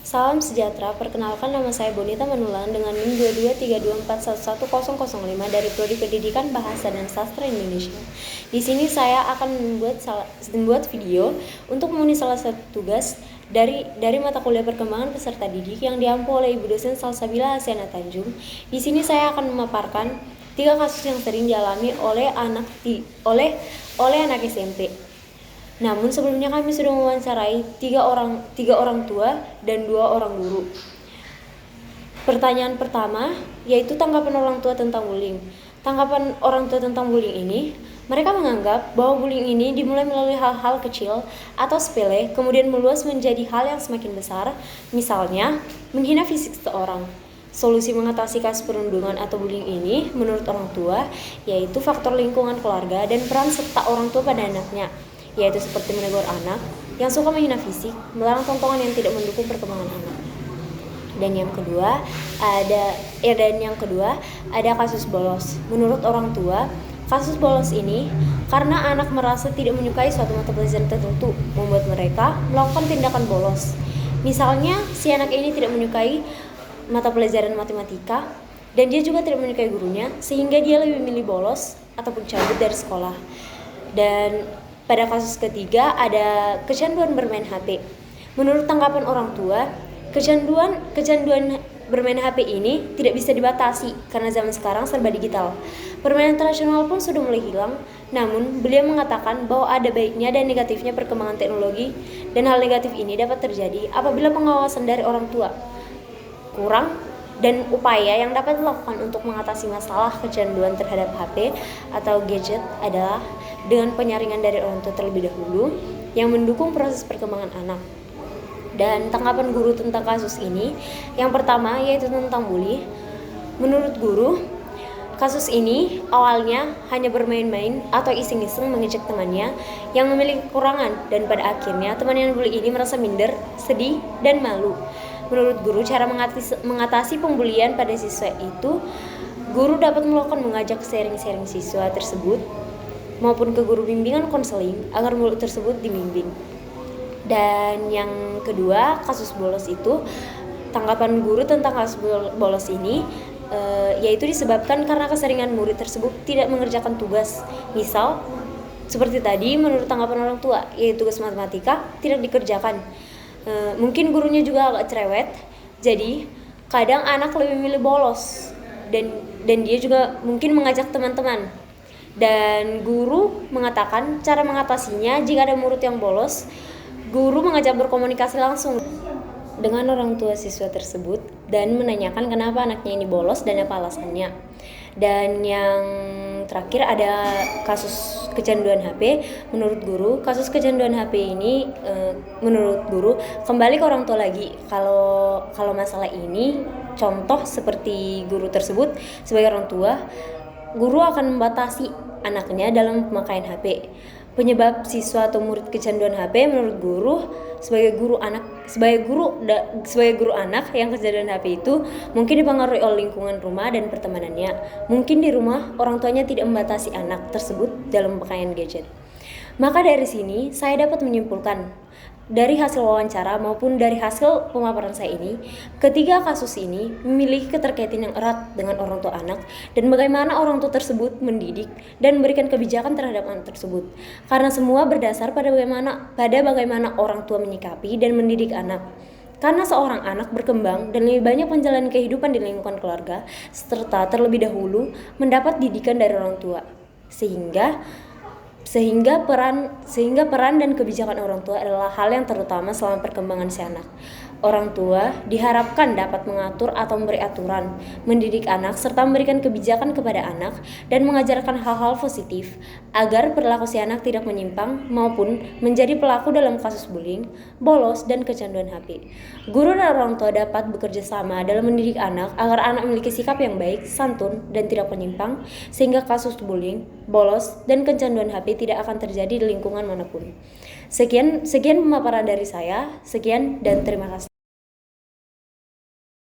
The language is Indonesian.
Salam sejahtera, perkenalkan nama saya Bonita Manulang dengan NIM 2232411005 dari Prodi Pendidikan Bahasa dan Sastra Indonesia. Di sini saya akan membuat video untuk memenuhi salah satu tugas dari mata kuliah perkembangan peserta didik yang diampu oleh Ibu dosen Salsabila Asyana Tanjung. Di sini saya akan memaparkan 3 kasus yang sering dialami oleh anak SMP. Namun sebelumnya kami sudah mewawancarai 3 orang tua dan 2 orang guru. Pertanyaan pertama yaitu tanggapan orang tua tentang bullying. Tanggapan orang tua tentang bullying ini, mereka menganggap bahwa bullying ini dimulai melalui hal-hal kecil atau sepele, kemudian meluas menjadi hal yang semakin besar, misalnya menghina fisik seseorang. Solusi mengatasi kasus perundungan atau bullying ini menurut orang tua yaitu faktor lingkungan keluarga dan peran serta orang tua pada anaknya, yaitu seperti menegur anak yang suka menghina fisik, melarang tontonan yang tidak mendukung perkembangan anak. Dan yang kedua ada kasus bolos. Menurut orang tua, kasus bolos ini karena anak merasa tidak menyukai suatu mata pelajaran tertentu, membuat mereka melakukan tindakan bolos. Misalnya, si anak ini tidak menyukai mata pelajaran matematika dan dia juga tidak menyukai gurunya, sehingga dia lebih memilih bolos ataupun cabut dari sekolah. Dan pada kasus ketiga ada kecanduan bermain HP. Menurut tanggapan orang tua, kecanduan bermain HP ini tidak bisa dibatasi karena zaman sekarang serba digital. Permainan tradisional pun sudah mulai hilang, namun beliau mengatakan bahwa ada baiknya dan negatifnya perkembangan teknologi, dan hal negatif ini dapat terjadi apabila pengawasan dari orang tua kurang, dan upaya yang dapat dilakukan untuk mengatasi masalah kecanduan terhadap HP atau gadget adalah dengan penyaringan dari orang tua terlebih dahulu yang mendukung proses perkembangan anak. Dan tanggapan guru tentang kasus ini, yang pertama yaitu tentang bully. Menurut guru, kasus ini awalnya hanya bermain-main atau iseng-iseng mengejek temannya yang memiliki kekurangan, dan pada akhirnya teman yang bully ini merasa minder, sedih, dan malu. Menurut guru, cara mengatasi pembulian pada siswa itu, guru dapat mengajak sharing-sharing siswa tersebut maupun ke guru bimbingan konseling agar mulut tersebut dibimbing. Dan yang kedua, kasus bolos itu, tanggapan guru tentang kasus bolos ini yaitu disebabkan karena keseringan murid tersebut tidak mengerjakan tugas. Misal seperti tadi, menurut tanggapan orang tua, yaitu tugas matematika tidak dikerjakan. Mungkin gurunya juga agak cerewet, jadi kadang anak lebih milih bolos, dan dia juga mungkin mengajak teman-teman. Dan guru mengatakan cara mengatasinya jika ada murid yang bolos, guru mengajak berkomunikasi langsung dengan orang tua siswa tersebut dan menanyakan kenapa anaknya ini bolos dan apa alasannya. Dan yang terakhir ada kasus kecanduan HP. Menurut guru, kasus kecanduan HP ini menurut guru kembali ke orang tua lagi. Kalau masalah ini, contoh seperti guru tersebut sebagai orang tua, guru akan membatasi anaknya dalam pemakaian HP. Penyebab siswa atau murid kecanduan HP menurut guru sebagai guru anak yang kecanduan HP itu mungkin dipengaruhi oleh lingkungan rumah dan pertemanannya. Mungkin di rumah orang tuanya tidak membatasi anak tersebut dalam pemakaian gadget. Maka dari sini saya dapat menyimpulkan dari hasil wawancara maupun dari hasil pemaparan saya ini, ketiga kasus ini memiliki keterkaitan yang erat dengan orang tua anak dan bagaimana orang tua tersebut mendidik dan memberikan kebijakan terhadap anak tersebut. Karena semua berdasar pada bagaimana orang tua menyikapi dan mendidik anak. Karena seorang anak berkembang dan lebih banyak menjalani kehidupan di lingkungan keluarga, serta terlebih dahulu mendapat didikan dari orang tua. Sehingga peran dan kebijakan orang tua adalah hal yang terutama selama perkembangan si anak. Orang tua diharapkan dapat mengatur atau memberi aturan, mendidik anak, serta memberikan kebijakan kepada anak dan mengajarkan hal-hal positif agar perilaku si anak tidak menyimpang maupun menjadi pelaku dalam kasus bullying, bolos, dan kecanduan HP. Guru dan orang tua dapat bekerja sama dalam mendidik anak agar anak memiliki sikap yang baik, santun, dan tidak menyimpang, sehingga kasus bullying, bolos, dan kecanduan HP tidak akan terjadi di lingkungan manapun. Sekian pemaparan dari saya. Sekian dan terima kasih.